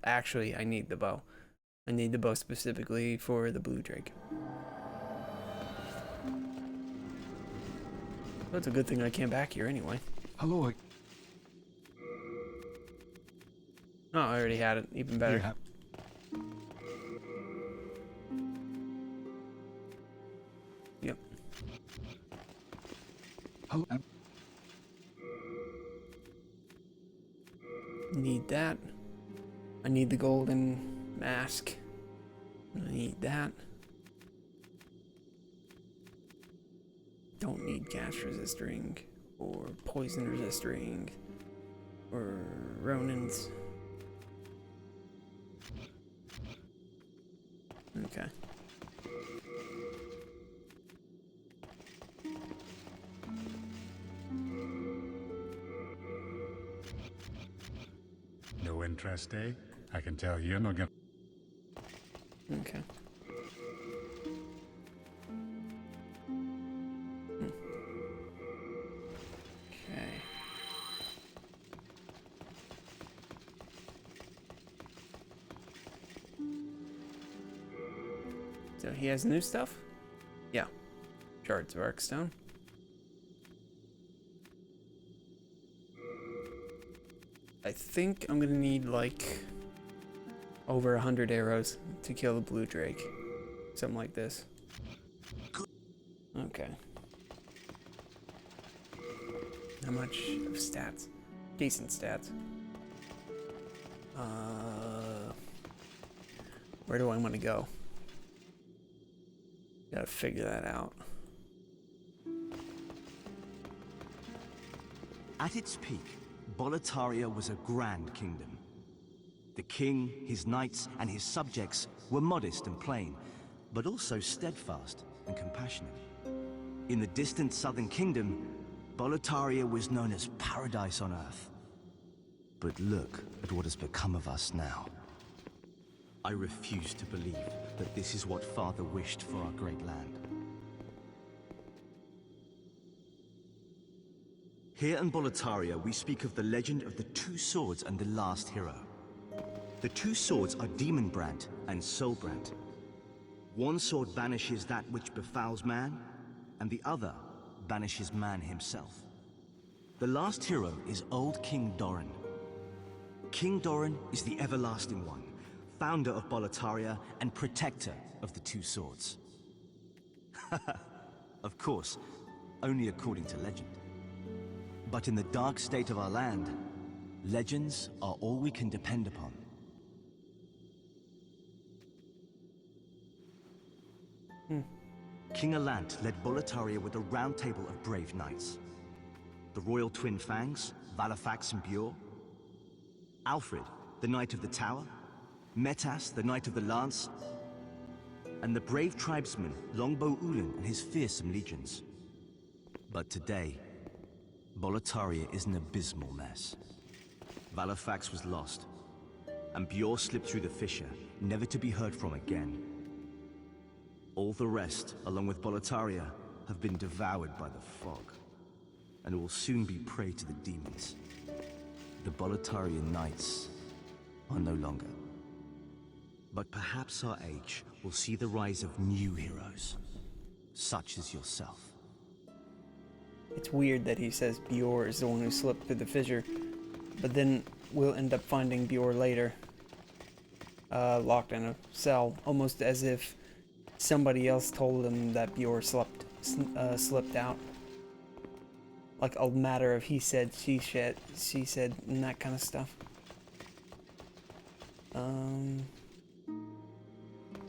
actually, I need the bow. I need the bow specifically for the blue drake. Well, it's a good thing I came back here anyway. Hello. Oh, I already had it. Even better. Yeah. Yep. Hello. Need that. I need the golden mask. I need that. Don't need gas resist ring or poison resist ring or Ronin's. Okay. No interest, eh? I can tell you're not gonna... Okay. Okay. So he has new stuff? Yeah. Shards of Arcstone. I think I'm gonna need like over 100 arrows to kill the blue drake. Something like this. Okay. How much of stats? Decent stats. Where do I want to go? Gotta figure that out. At its peak, Boletaria was a grand kingdom. The king, his knights, and his subjects were modest and plain, but also steadfast and compassionate. In the distant southern kingdom, Boletaria was known as paradise on earth. But look at what has become of us now. I refuse to believe that this is what Father wished for our great land. Here in Boletaria, we speak of the legend of the two swords and the last hero. The two swords are Demonbrand and Soulbrand. One sword banishes that which befouls man, and the other banishes man himself. The last hero is old King Doran. King Doran is the Everlasting One, founder of Boletaria and protector of the two swords. Of course, only according to legend. But in the dark state of our land, legends are all we can depend upon. King Alant led Boletaria with a round table of brave knights. The royal twin Fangs, Valafax and Bjor. Alfred, the Knight of the Tower. Metas, the Knight of the Lance. And the brave tribesman Longbow Ulan and his fearsome legions. But today, Boletaria is an abysmal mess. Valafax was lost, and Bjor slipped through the fissure, never to be heard from again. All the rest, along with Boletaria, have been devoured by the fog, and will soon be prey to the demons. The Boletarian Knights are no longer. But perhaps our age will see the rise of new heroes, such as yourself. It's weird that he says Bjor is the one who slipped through the fissure, but then we'll end up finding Bjor later, locked in a cell, almost as if somebody else told him that Bjor slipped out. Like a matter of he said, she said, and that kind of stuff.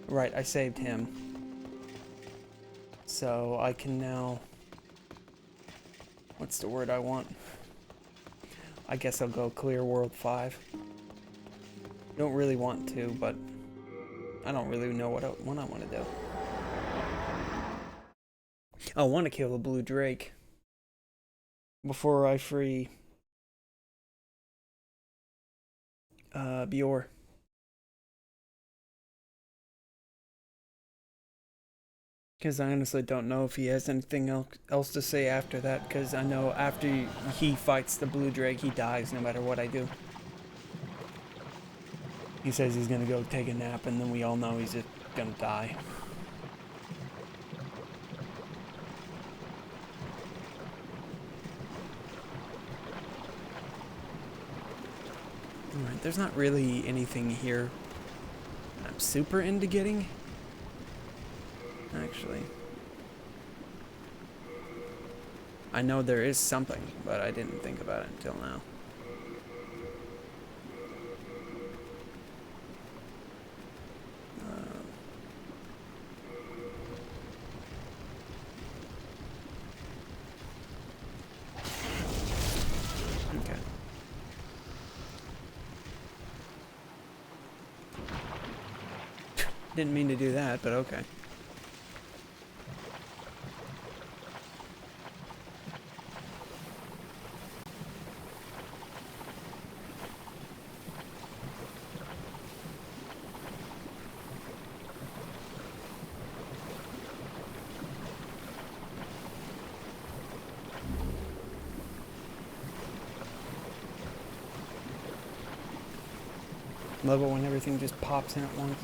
Right, I saved him. So I can now... What's the word I want? I guess I'll go clear World 5. Don't really want to, but I don't really know what I want to do. I want to kill the blue drake before I free Bjor. Because I honestly don't know if he has anything else to say after that, because I know after he fights the blue drake, he dies no matter what I do. He says he's gonna go take a nap, and then we all know he's just gonna die. Alright, there's not really anything here I'm super into getting. Actually, I know there is something, but I didn't think about it until now. Okay. Didn't mean to do that, but okay. Love it when everything just pops in at once.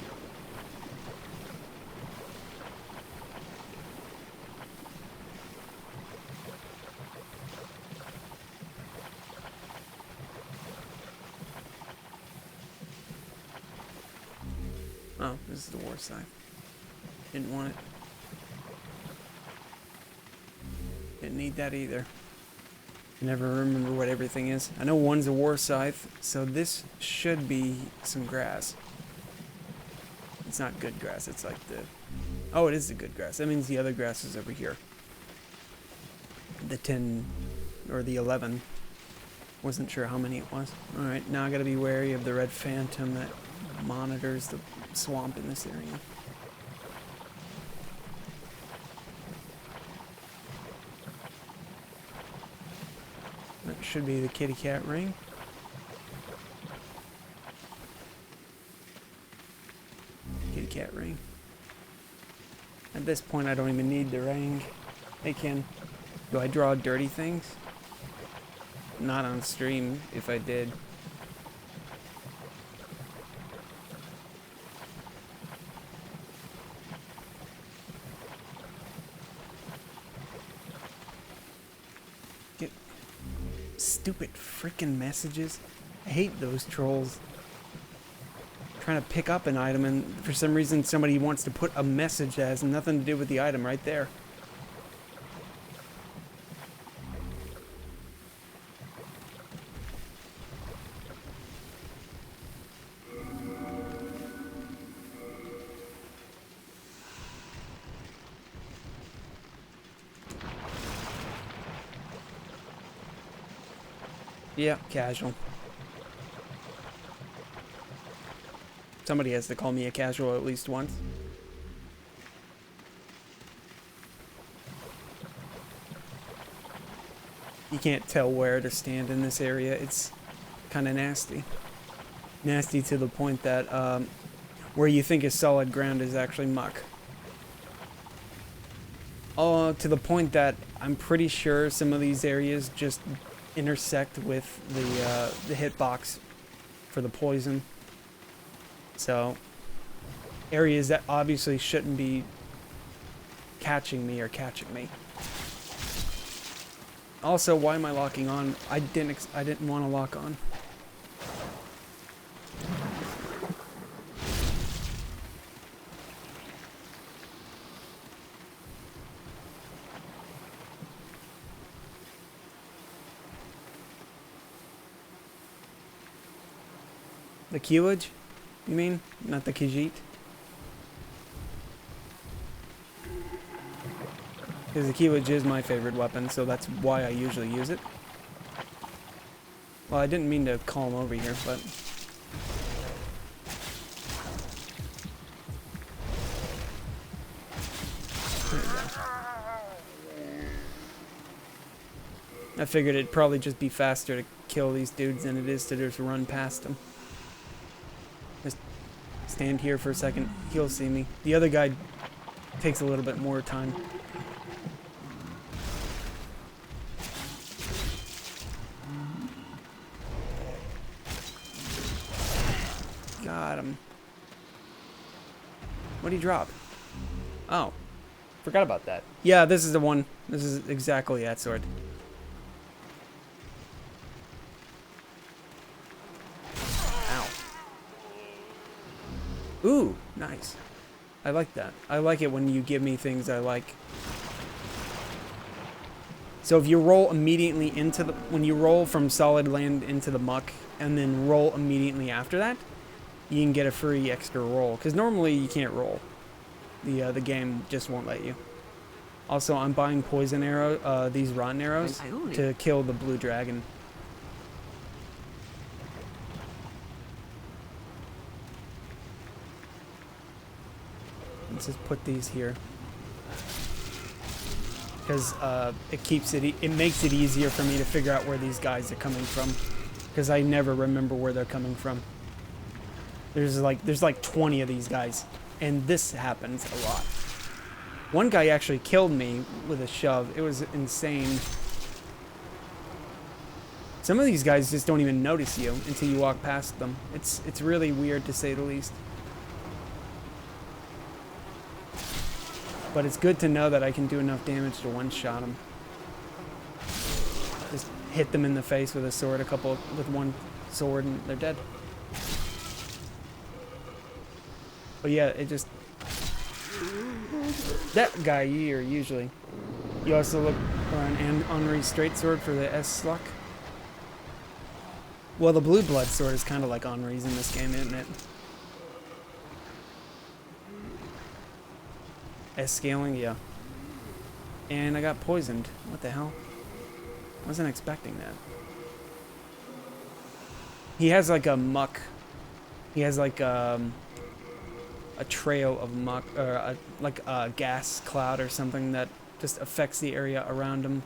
Oh, this is the war side. Didn't want it. Didn't need that either. I never remember what everything is. I know one's a war scythe, so this should be some grass. It's not good grass, it's like the... Oh, it is the good grass. That means the other grass is over here. The 10, or the 11. Wasn't sure how many it was. Alright, now I gotta be wary of the red phantom that monitors the swamp in this area. That should be the kitty cat ring. Kitty cat ring. At this point, I don't even need the ring. Hey, Ken. Do I draw dirty things? Not on stream, if I did. Get stupid freaking messages. I hate those trolls. Trying to pick up an item, and for some reason somebody wants to put a message that has nothing to do with the item right there. Yeah, casual. Somebody has to call me a casual at least once. You can't tell where to stand in this area. It's kind of nasty. Nasty to the point that where you think is solid ground is actually muck. Oh, to the point that I'm pretty sure some of these areas just intersect with the hitbox for the poison. So, areas that obviously shouldn't be catching me are catching me. Also, why am I locking on? I didn't want to lock on. The keylage? You mean? Not the Khajiit? Because the keylage is my favorite weapon, so that's why I usually use it. Well, I didn't mean to call him over here, but... There we go. I figured it'd probably just be faster to kill these dudes than it is to just run past them. Just stand here for a second, he'll see me. The other guy takes a little bit more time. God. got him. What'd he drop? Oh. Forgot about that. Yeah, this is the one. This is exactly that sword. Ow. Ooh, nice. I like that. I like it when you give me things I like. So if you roll immediately into the... When you roll from solid land into the muck, and then roll immediately after that, you can get a free extra roll. Because normally you can't roll. The game just won't let you. Also, I'm buying poison arrow, these rotten arrows, to kill the blue dragon. Let's just put these here. Because it makes it easier for me to figure out where these guys are coming from. Because I never remember where they're coming from. There's like 20 of these guys. And this happens a lot. One guy actually killed me with a shove. It was insane. Some of these guys just don't even notice you until you walk past them. It's really weird to say the least. But it's good to know that I can do enough damage to one-shot them. Just hit them in the face with a sword, with one sword, and they're dead. But yeah, it just... That guy here, usually. You also look for an Henri straight sword for the S-Sluck. Well, the blue blood sword is kind of like Henri's in this game, isn't it? S-scaling, yeah. And I got poisoned. What the hell? Wasn't expecting that. He has like a muck. He has like a trail of muck, or like a gas cloud or something that just affects the area around him.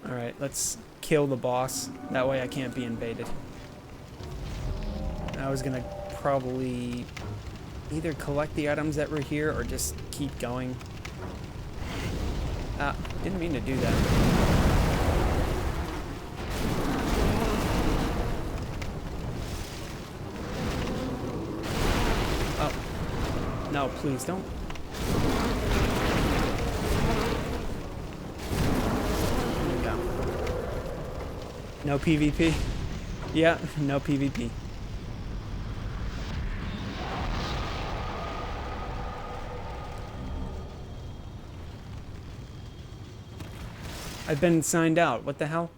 Alright, let's kill the boss. That way I can't be invaded. I was gonna probably either collect the items that were here or just keep going. Didn't mean to do that. Oh. No, please don't. There we go. No PvP? Yeah, no PvP. I've been signed out. What the hell?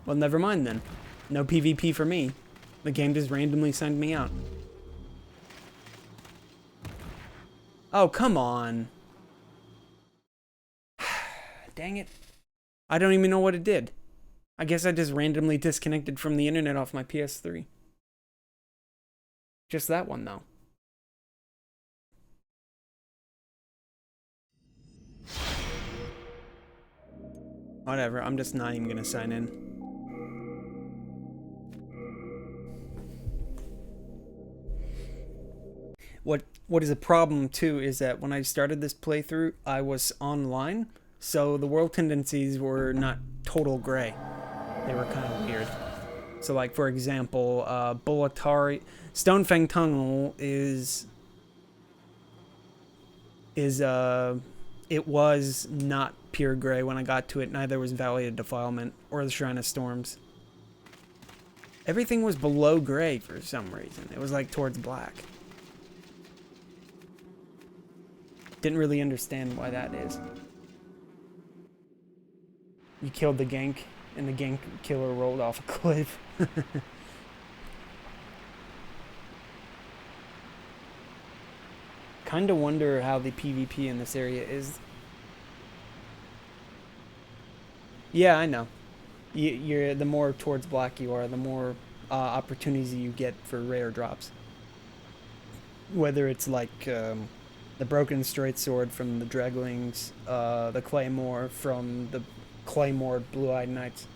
Well, never mind then. No PvP for me. The game just randomly signed me out. Oh, come on. Dang it. I don't even know what it did. I guess I just randomly disconnected from the internet off my PS3. Just that one, though. Whatever, I'm just not even gonna sign in. What is a problem too is that when I started this playthrough, I was online, so the world tendencies were not total gray. They were kind of weird. So like for example, Bolatari Stonefang Tunnel it was not pure gray when I got to it. Neither was Valley of Defilement or the Shrine of Storms. Everything was below gray for some reason. It was like towards black. Didn't really understand why that is. You killed the gank, and the gank killer rolled off a cliff. Kinda wonder how the PvP in this area is. Yeah, I know. You're the more towards black you are, the more opportunities you get for rare drops. Whether it's like the broken straight sword from the Dreglings, the claymore from the claymore blue-eyed knights,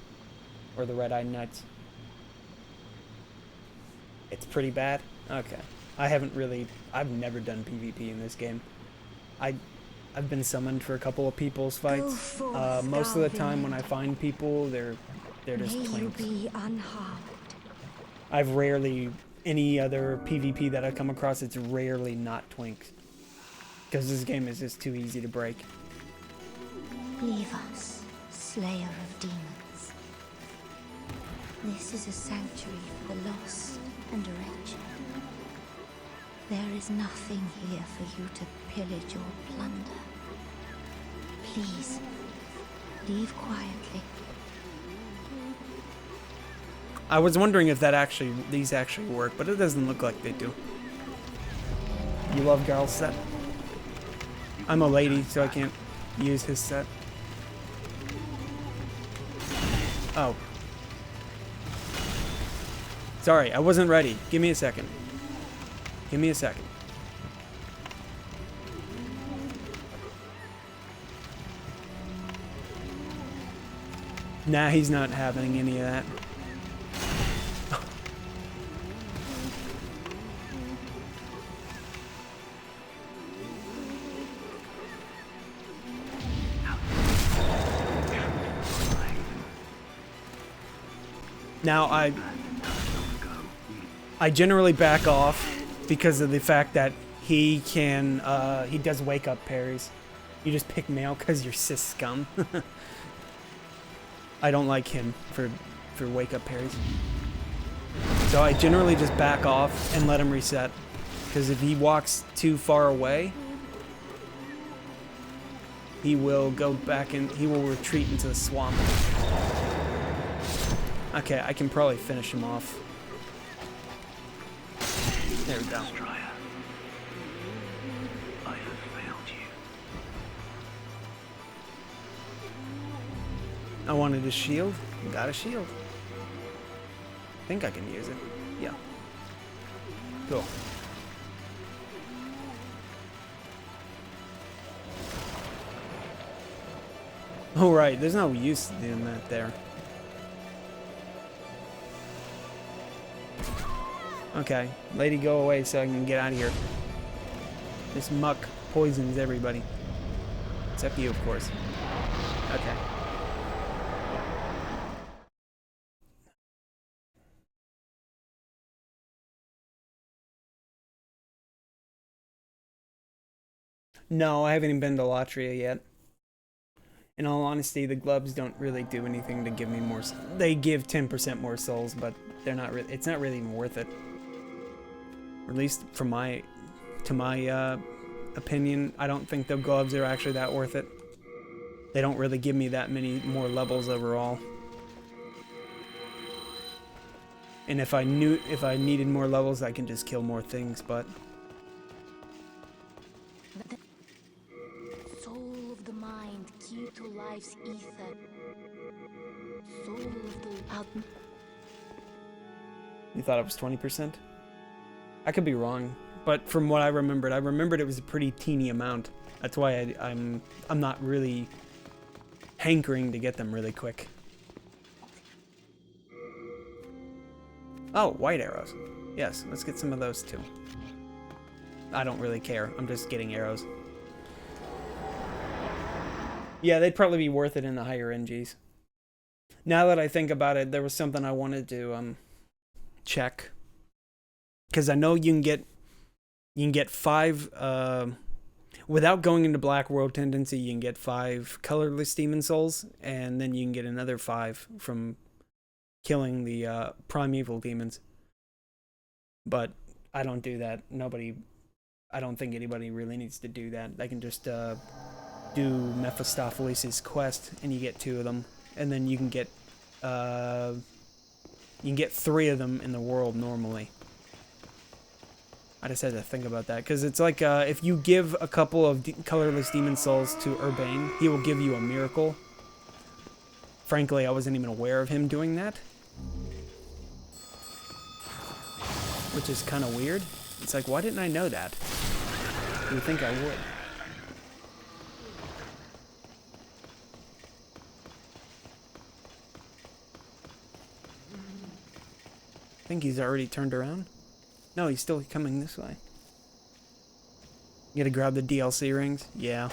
or the red-eyed knights. It's pretty bad. Okay. I've never done PvP in this game. I've been summoned for a couple of people's fights. Most of the time when I find people, they're just twinks. I've rarely any other PvP that I come across, it's rarely not twinks. Because this game is just too easy to break. Leave us, slayer of demons. This is a sanctuary for the lost and wretched. There is nothing here for you to pillage or plunder. Please, leave quietly. I was wondering if these actually work, but it doesn't look like they do. You love Garl's set? I'm a lady, so I can't use his set. Oh. Sorry, I wasn't ready. Give me a second. Give me a second. Nah, he's not having any of that. Now, I generally back off because of the fact that he can, he does wake up parries. You just pick male because you're cis scum. I don't like him for wake up parries. So I generally just back off and let him reset. Because if he walks too far away, he will go back and he will retreat into the swamp. Okay, I can probably finish him off. There we go. I have failed you. I wanted a shield. Got a shield. I think I can use it. Yeah. Cool. Oh, right. There's no use doing that there. Okay. Lady, go away so I can get out of here. This muck poisons everybody. Except you, of course. Okay. No, I haven't even been to Latria yet. In all honesty, the gloves don't really do anything to give me more. They give 10% more souls, but they're not. It's not really even worth it. Or at least from my opinion, I don't think the gloves are actually that worth it. They don't really give me that many more levels overall. And if I needed more levels, I can just kill more things, but. Soul of the mind, key to life's ether. Soul of the... You thought it was 20%? I could be wrong, but from what I remembered it was a pretty teeny amount. That's why I'm not really hankering to get them really quick. Oh, white arrows. Yes, let's get some of those too. I don't really care. I'm just getting arrows. Yeah, they'd probably be worth it in the higher NGs. Now that I think about it, there was something I wanted to check. Because I know you can get 5 without going into Black World Tendency, you can get 5 colorless demon souls, and then you can get another 5 from killing the primeval demons. But I don't do that. I don't think anybody really needs to do that. They can just do Mephistopheles' quest, and you get 2 of them, and then you can get 3 of them in the world normally. I just had to think about that, because it's like if you give a couple of colorless demon souls to Urbane, he will give you a miracle. Frankly, I wasn't even aware of him doing that. Which is kind of weird. It's like, why didn't I know that? You would think I would. I think he's already turned around. No, he's still coming this way. You gotta grab the DLC rings? Yeah.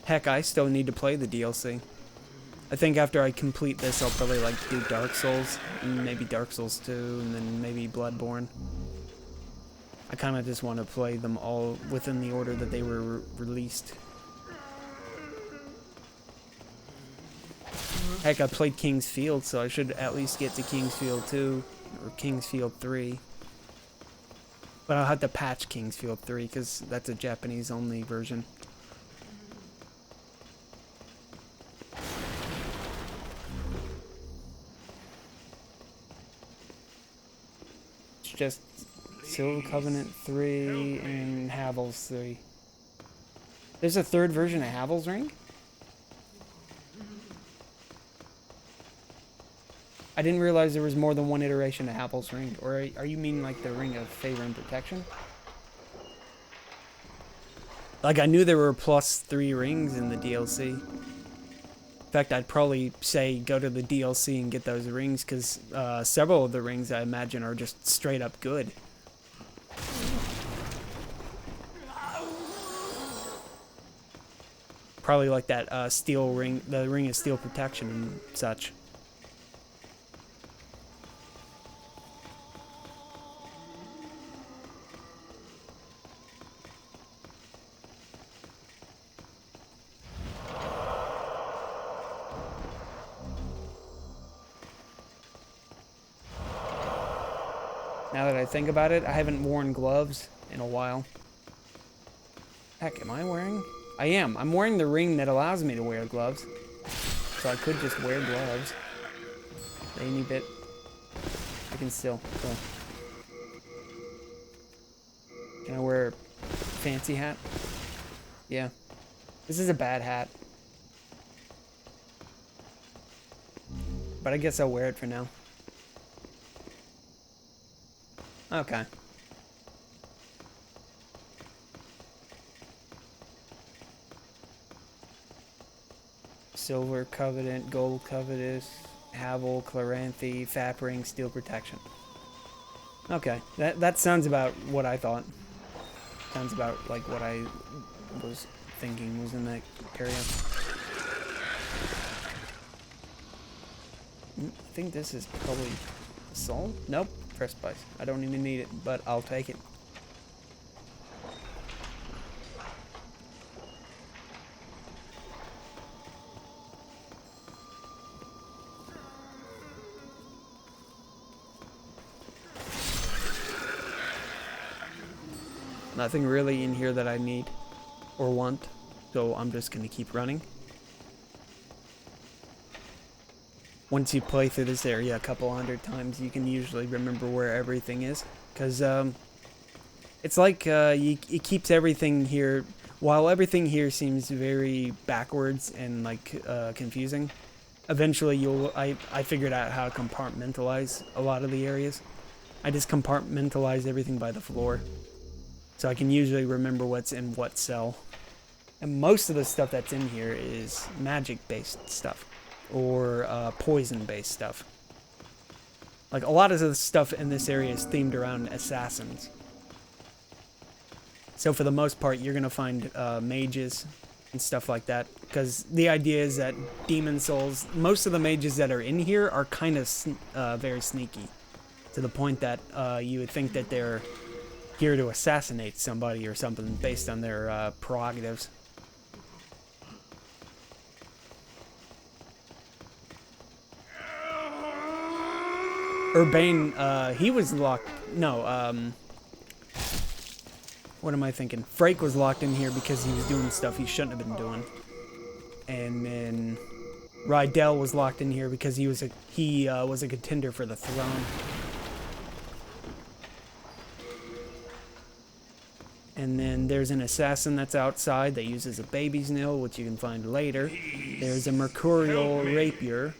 Heck, I still need to play the DLC. I think after I complete this, I'll probably like do Dark Souls, and maybe Dark Souls 2, and then maybe Bloodborne. I kind of just want to play them all within the order that they were released. Heck, I played King's Field, so I should at least get to King's Field 2, or King's Field 3. But I'll have to patch King's Field 3, because that's a Japanese-only version. It's just Silver Covenant 3 and Havel's 3. There's a third version of Havel's Ring? I didn't realize there was more than one iteration of Havel's Ring. Or are you mean like the Ring of Favor and Protection? Like, I knew there were +3 rings in the DLC. In fact, I'd probably say go to the DLC and get those rings, because several of the rings, I imagine, are just straight up good. Probably like that steel ring, the Ring of Steel Protection and such. Now that I think about it, I haven't worn gloves in a while. Heck, am I wearing? I am. I'm wearing the ring that allows me to wear gloves. So I could just wear gloves. Any bit. I can still. Cool. Can I wear a fancy hat? Yeah. This is a bad hat. But I guess I'll wear it for now. Okay. Silver Covenant, Gold Covenant, Havel, Chloranthe, Fap Ring, Steel Protection. Okay, that sounds about what I thought. Sounds about like what I was thinking was in that area. I think this is probably Assault? Nope. Press spice. I don't even need it, but I'll take it. Nothing really in here that I need or want, so I'm just gonna keep running. Once you play through this area a couple hundred times, you can usually remember where everything is. Because it's like it keeps everything here, while everything here seems very backwards and like confusing, eventually I figured out how to compartmentalize a lot of the areas. I just compartmentalize everything by the floor. So I can usually remember what's in what cell. And most of the stuff that's in here is magic-based stuff. Or poison-based stuff. Like, a lot of the stuff in this area is themed around assassins. So for the most part, you're going to find mages and stuff like that. Because the idea is that demon souls, most of the mages that are in here are kind of very sneaky. To the point that you would think that they're here to assassinate somebody or something based on their prerogatives. Urbane, he was locked. No, what am I thinking? Frake was locked in here because he was doing stuff he shouldn't have been doing. And then Rydell was locked in here because he was a contender for the throne. And then there's an assassin that's outside that uses a baby's nail, which you can find later. There's a mercurial rapier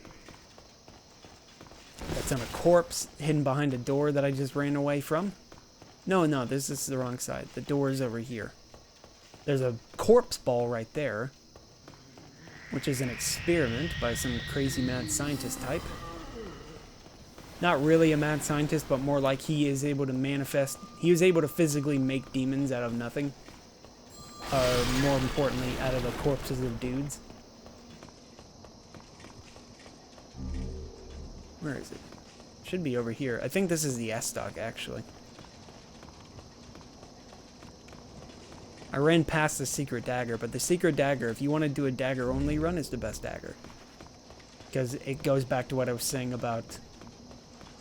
that's on a corpse hidden behind a door that I just ran away from. No, this is the wrong side. The door is over here. There's a corpse ball right there, which is an experiment by some crazy mad scientist type. Not really a mad scientist, but more like he is able to manifest. He was able to physically make demons out of nothing. Or more importantly, out of the corpses of dudes. Where is it? Should be over here. I think this is the S-Stock, actually. I ran past the secret dagger, but the secret dagger, if you want to do a dagger-only run, is the best dagger. Because it goes back to what I was saying about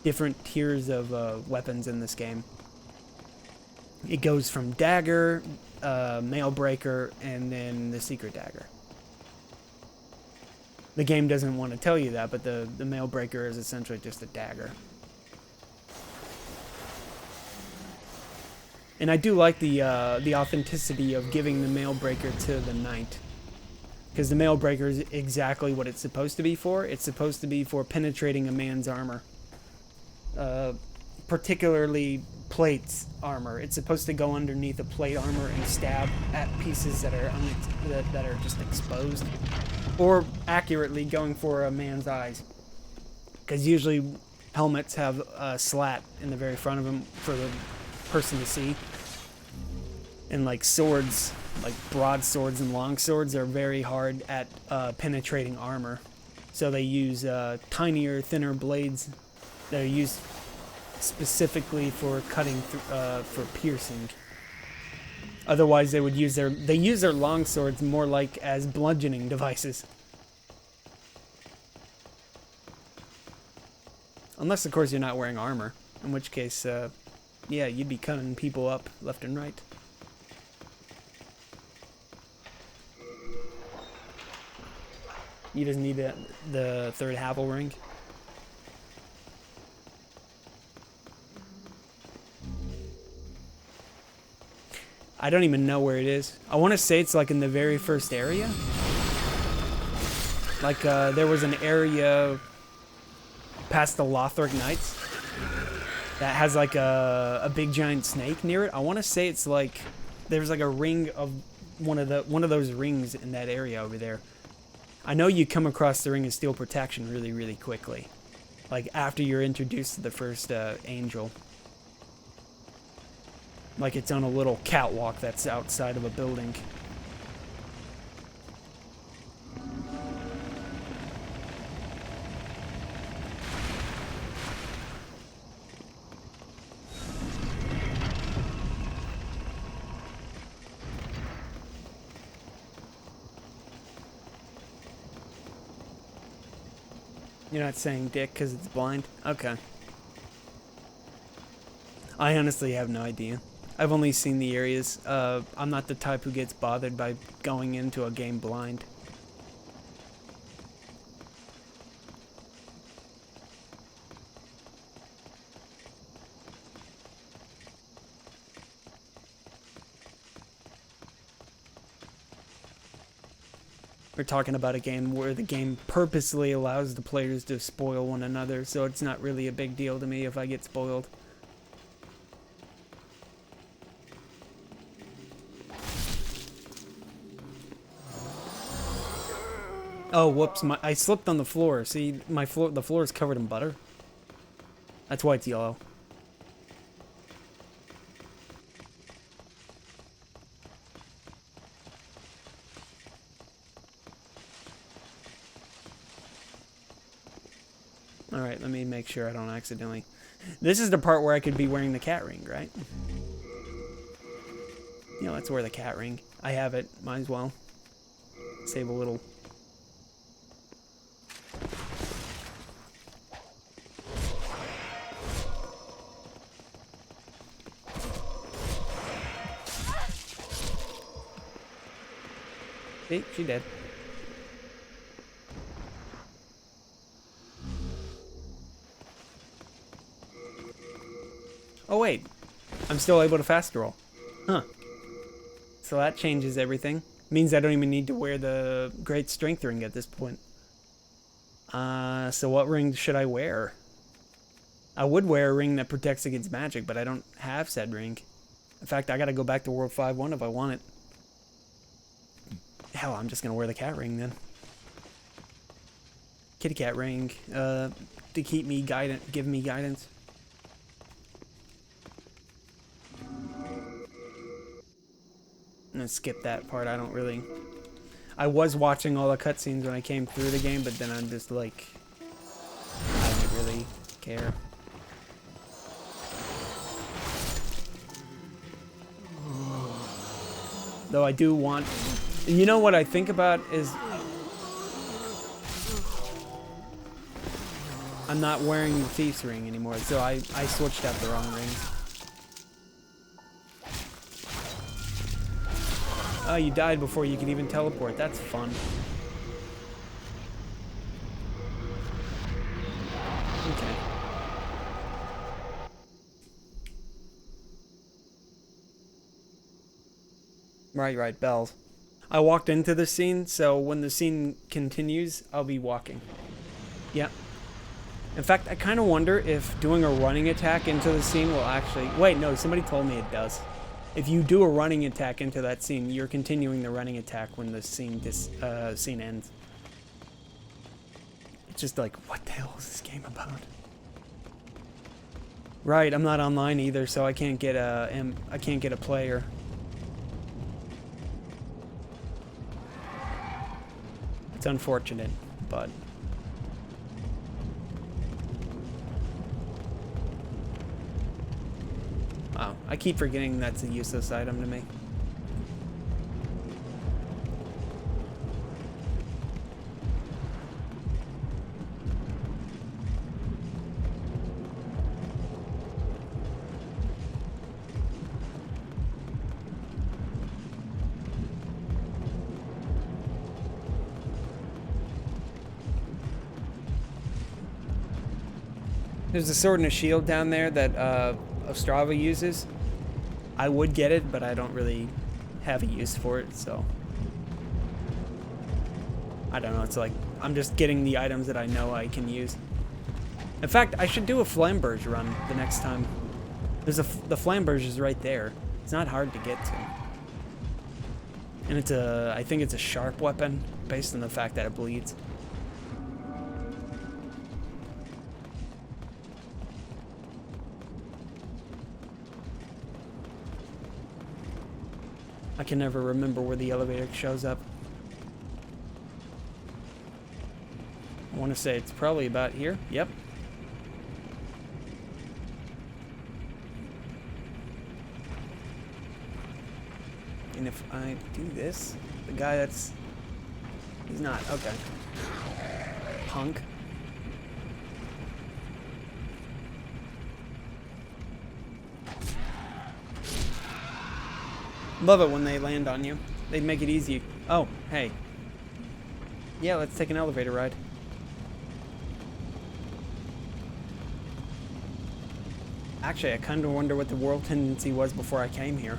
different tiers of weapons in this game. It goes from dagger, mail breaker, and then the secret dagger. The game doesn't want to tell you that, but the mail breaker is essentially just a dagger. And I do like the authenticity of giving the mail breaker to the knight. Because the mail breaker is exactly what it's supposed to be for. It's supposed to be for penetrating a man's armor. Particularly plate's armor. It's supposed to go underneath a plate armor and stab at pieces that are that are just exposed. Or accurately going for a man's eyes. Because usually helmets have a slat in the very front of them for the person to see. And like swords, like broadswords and long swords are very hard at penetrating armor. So they use tinier, thinner blades that are used specifically for cutting through, for piercing. Otherwise, they would use their long swords more like as bludgeoning devices. Unless, of course, you're not wearing armor, in which case, yeah, you'd be cutting people up left and right. You just need the third Havel ring. I don't even know where it is. I want to say it's like in the very first area. Like there was an area past the Lothric Knights that has like a big giant snake near it. I want to say it's like there's like a ring of one of those rings in that area over there. I know you come across the Ring of Steel Protection really, really quickly. Like after you're introduced to the first angel. Like it's on a little catwalk that's outside of a building. You're not saying dick because it's blind? Okay. I honestly have no idea. I've only seen the areas. I'm not the type who gets bothered by going into a game blind. We're talking about a game where the game purposely allows the players to spoil one another, so it's not really a big deal to me if I get spoiled. Oh, whoops, I slipped on the floor. See, the floor is covered in butter. That's why it's yellow. Alright, let me make sure I don't accidentally... This is the part where I could be wearing the cat ring, right? You know, let's wear the cat ring. I have it. Might as well. Save a little... See? She dead. Oh wait, I'm still able to fast roll. Huh. So that changes everything. Means I don't even need to wear the great strength ring at this point. So what ring should I wear? I would wear a ring that protects against magic, but I don't have said ring. In fact, I gotta go back to World 5-1 if I want it. Hell, I'm just gonna wear the cat ring then. Kitty cat ring, to keep me guidant, give me guidance. I'm gonna skip that part. I don't really... I was watching all the cutscenes when I came through the game, but then I'm just like... I haven't really care. Though I do want... And you know what I think about is... I'm not wearing the thief's ring anymore, so I switched out the wrong rings. Oh, you died before you could even teleport. That's fun. Okay. Right, bells. I walked into the scene, so when the scene continues, I'll be walking. Yep. In fact, I kind of wonder if doing a running attack into the scene will actually... Wait, no, somebody told me it does. If you do a running attack into that scene, you're continuing the running attack when the scene scene ends. It's just like, what the hell is this game about? Right, I'm not online either, so I can't get a player. It's unfortunate, but... Wow, I keep forgetting that's a useless item to me. There's a sword and a shield down there that Ostrava uses. I would get it, but I don't really have a use for it, so... I don't know, it's like, I'm just getting the items that I know I can use. In fact, I should do a flamberge run the next time. The flamberge is right there. It's not hard to get to. And I think it's a sharp weapon, based on the fact that it bleeds. I can never remember where the elevator shows up. I want to say it's probably about here. Yep. And if I do this, the guy that's... He's not. Okay. Punk. Love it when they land on you. They make it easy. Oh, hey. Yeah, let's take an elevator ride. Actually, I kind of wonder what the world tendency was before I came here.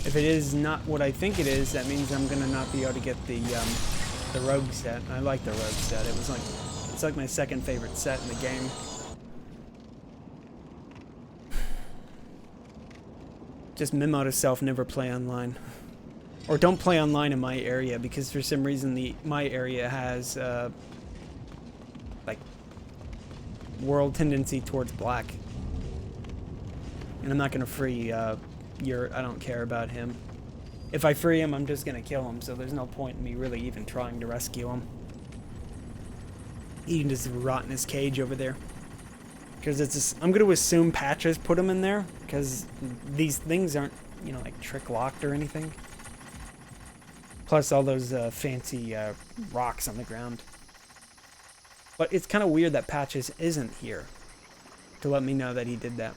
If it is not what I think it is, that means I'm gonna not be able to get the rogue set. I like the rogue set. It's like my second favorite set in the game. Just memo to self, never play online. Or don't play online in my area, because for some reason my area has like world tendency towards black. And I'm not gonna free I don't care about him. If I free him, I'm just gonna kill him, so there's no point in me really even trying to rescue him. He can just rot in his cage over there. Because I'm going to assume patches put them in there, because these things aren't, you know, like trick locked or anything. Plus all those fancy rocks on the ground. But it's kind of weird that Patches isn't here to let me know that he did that.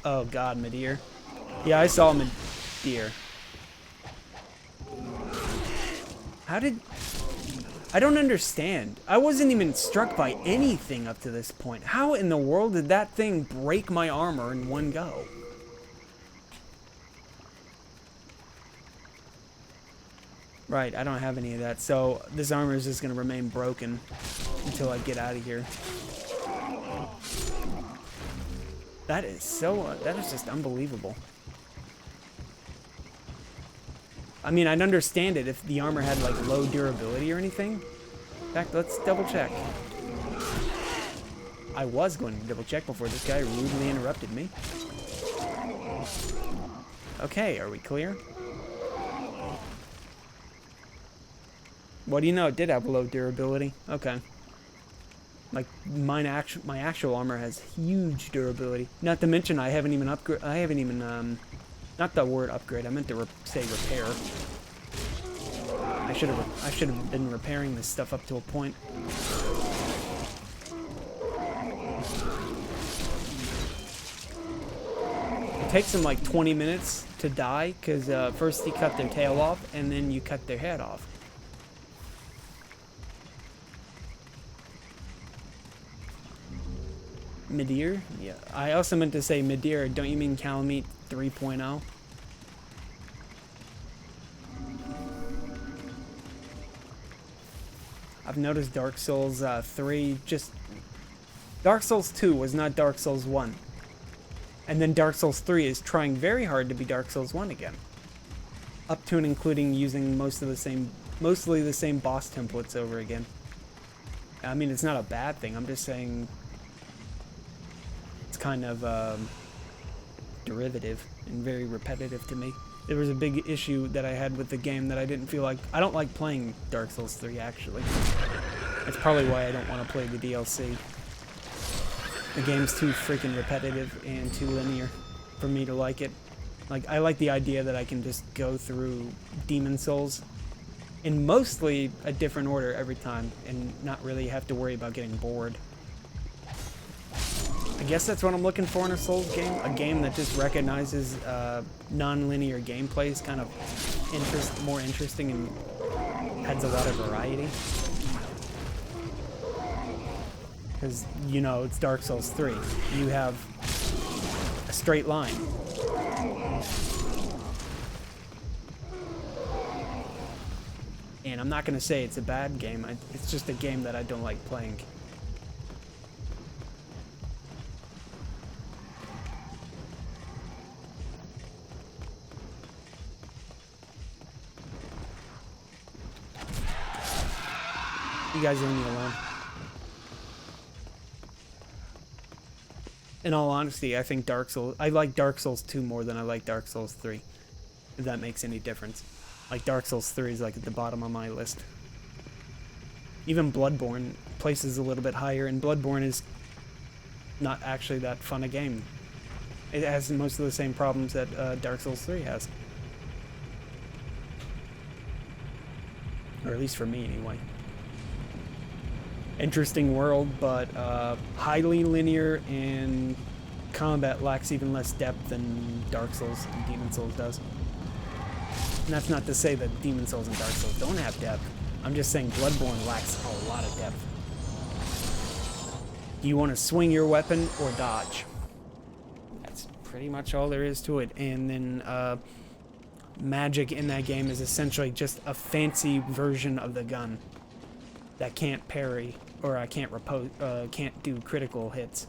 Oh god, Midir. Yeah, I saw Midir. How did... I don't understand. I wasn't even struck by anything up to this point. How in the world did that thing break my armor in one go? Right, I don't have any of that, so this armor is just going to remain broken until I get out of here. That is so, that is just unbelievable. I mean, I'd understand it if the armor had like low durability or anything. In fact, let's double check. I was going to double check before this guy rudely interrupted me. Okay, are we clear? What do you know? It did have low durability. Okay. Like my actual armor has huge durability. Not to mention I haven't even not the word upgrade. I meant to say repair. I should have been repairing this stuff up to a point. It takes them like 20 minutes to die because first you cut their tail off and then you cut their head off. Midir? Yeah. I also meant to say Midir. Don't you mean Calamite 3.0? I've noticed Dark Souls 3 just... Dark Souls 2 was not Dark Souls 1. And then Dark Souls 3 is trying very hard to be Dark Souls 1 again. Up to and including using mostly the same boss templates over again. I mean, it's not a bad thing. I'm just saying... It's kind of derivative and very repetitive to me. There was a big issue that I had with the game that I didn't feel like... I don't like playing Dark Souls 3, actually. That's probably why I don't want to play the DLC. The game's too freaking repetitive and too linear for me to like it. Like, I like the idea that I can just go through Demon Souls in mostly a different order every time and not really have to worry about getting bored. I guess that's what I'm looking for in a Souls game. A game that just recognizes non-linear gameplay is kind of more interesting and adds a lot of variety. Because, you know, it's Dark Souls 3. You have a straight line. And I'm not going to say it's a bad game. It's just a game that I don't like playing. You guys leave me alone. In all honesty, I think I like Dark Souls 2 more than I like Dark Souls 3. If that makes any difference. Like, Dark Souls 3 is like at the bottom of my list. Even Bloodborne places a little bit higher, and Bloodborne is not actually that fun a game. It has most of the same problems that Dark Souls 3 has. Or at least for me, anyway. Interesting world, but highly linear, and combat lacks even less depth than Dark Souls and Demon Souls does. And that's not to say that Demon Souls and Dark Souls don't have depth. I'm just saying Bloodborne lacks a lot of depth. Do you want to swing your weapon or dodge? That's pretty much all there is to it. And then magic in that game is essentially just a fancy version of the gun that can't parry, or can't do critical hits.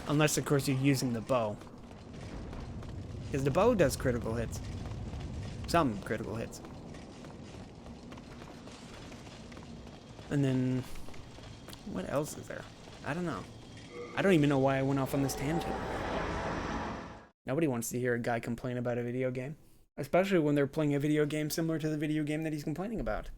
Unless, of course, you're using the bow. Because the bow does critical hits. Some critical hits. And then, what else is there? I don't know. I don't even know why I went off on this tangent. Nobody wants to hear a guy complain about a video game. Especially when they're playing a video game similar to the video game that he's complaining about.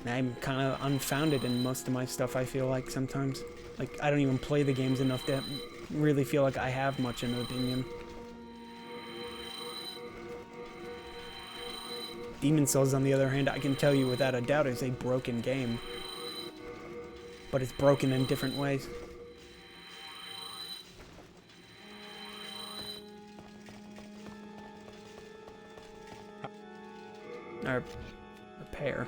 I'm kind of unfounded in most of my stuff, I feel like, sometimes. Like, I don't even play the games enough to really feel like I have much of an opinion. Demon Souls, on the other hand, I can tell you without a doubt is a broken game. But it's broken in different ways. Or repair.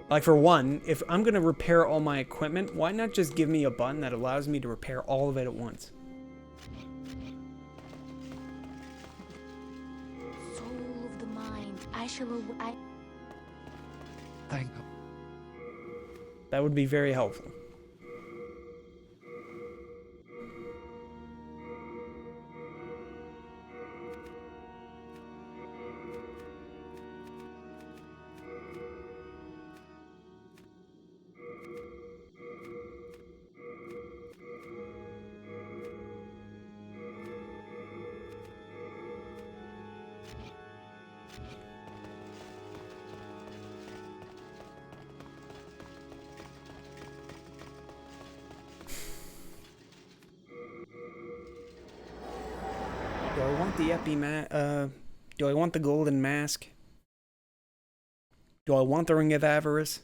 Like, for one, if I'm going to repair all my equipment, why not just give me a button that allows me to repair all of it at once? Soul of the mind, Thank God. That would be very helpful. I want the do I want the golden mask? Do I want the Ring of Avarice?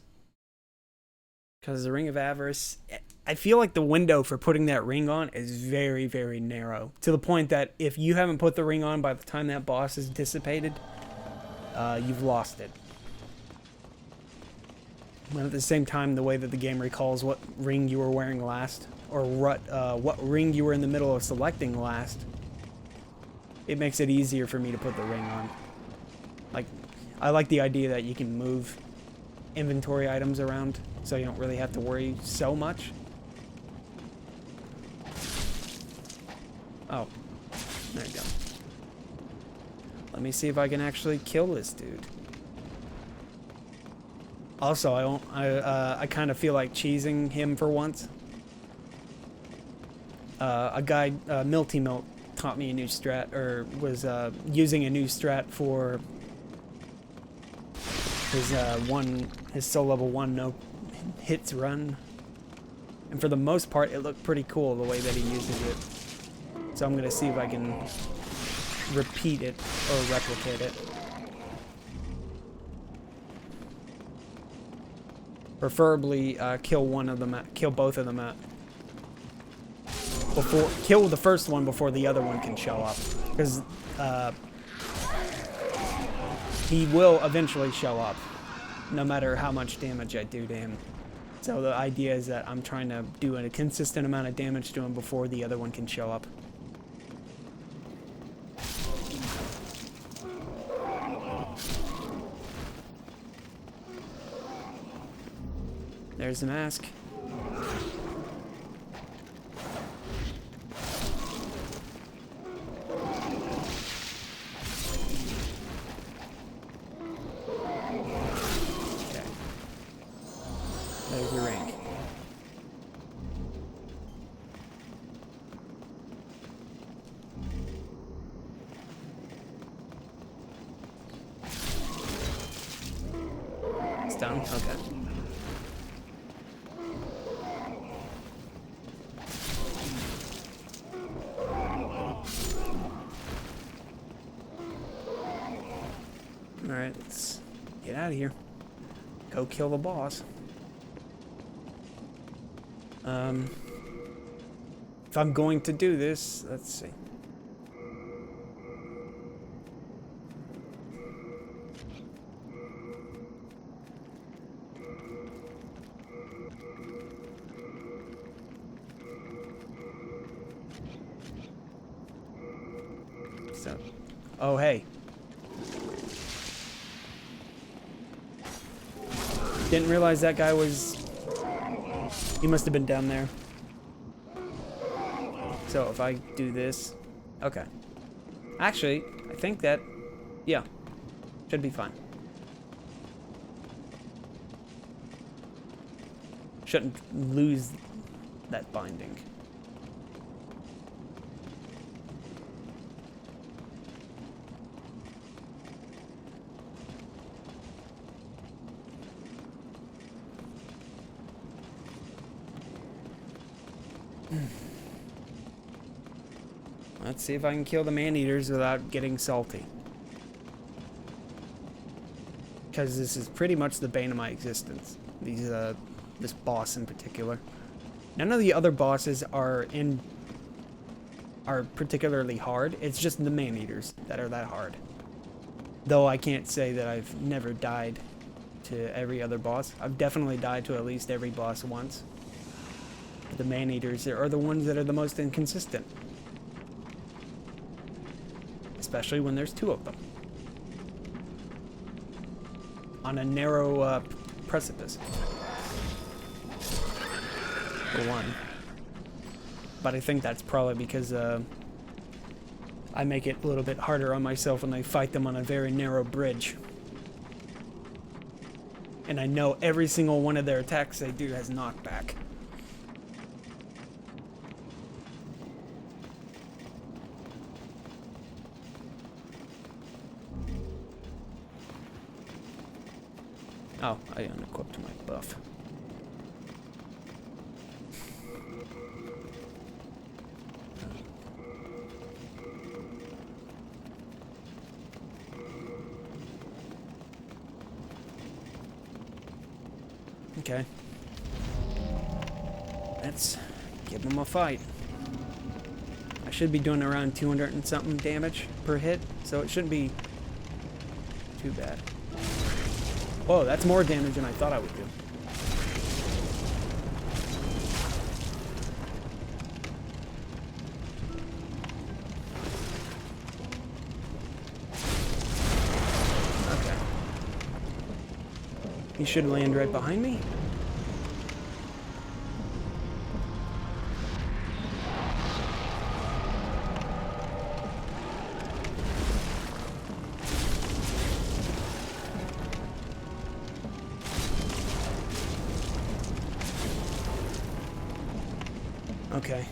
Because the Ring of Avarice, I feel like the window for putting that ring on is very, very narrow. To the point that if you haven't put the ring on by the time that boss is dissipated, you've lost it. But at the same time, the way that the game recalls what ring you were wearing last, or what ring you were in the middle of selecting last, it makes it easier for me to put the ring on. Like, I like the idea that you can move inventory items around, so you don't really have to worry so much. Oh, there you go. Let me see if I can actually kill this dude. Also, I kind of feel like cheesing him for once. A guy, Milty Milk, taught me a new strat, or was using a new strat for his soul level 1 no hits run. And for the most part, it looked pretty cool the way that he uses it. So I'm gonna see if I can repeat it or replicate it. Preferably kill both of them kill the first one before the other one can show up, because he will eventually show up, no matter how much damage I do to him. So the idea is that I'm trying to do a consistent amount of damage to him before the other one can show up. There's the mask. Okay. There's your rank. It's done? Okay. Alright, let's get out of here. Go kill the boss. If I'm going to do this, let's see. So, oh hey. Didn't realize that guy was... He must have been down there. So if I do this... Okay. Actually, I think that... Yeah. Should be fine. Shouldn't lose that binding. Let's see if I can kill the man-eaters without getting salty. Because this is pretty much the bane of my existence. This boss in particular. None of the other bosses are particularly hard. It's just the man-eaters that are that hard. Though I can't say that I've never died to every other boss. I've definitely died to at least every boss once. But the man-eaters are the ones that are the most inconsistent. Especially when there's two of them. On a narrow precipice. For one. But I think that's probably because I make it a little bit harder on myself when I fight them on a very narrow bridge. And I know every single one of their attacks they do has knockback. Oh, I unequipped my buff. Okay. Let's give him a fight. I should be doing around 200 and something damage per hit, so it shouldn't be too bad. Whoa, that's more damage than I thought I would do. Okay. He should land right behind me. Okay.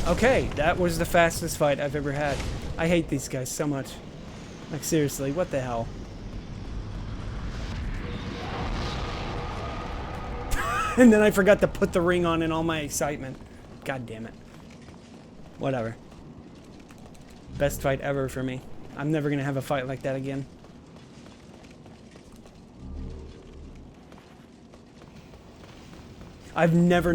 Okay, that was the fastest fight I've ever had. I hate these guys so much. Like, seriously, what the hell? And then I forgot to put the ring on in all my excitement. God damn it. Whatever. Best fight ever for me. I'm never gonna have a fight like that again. I've never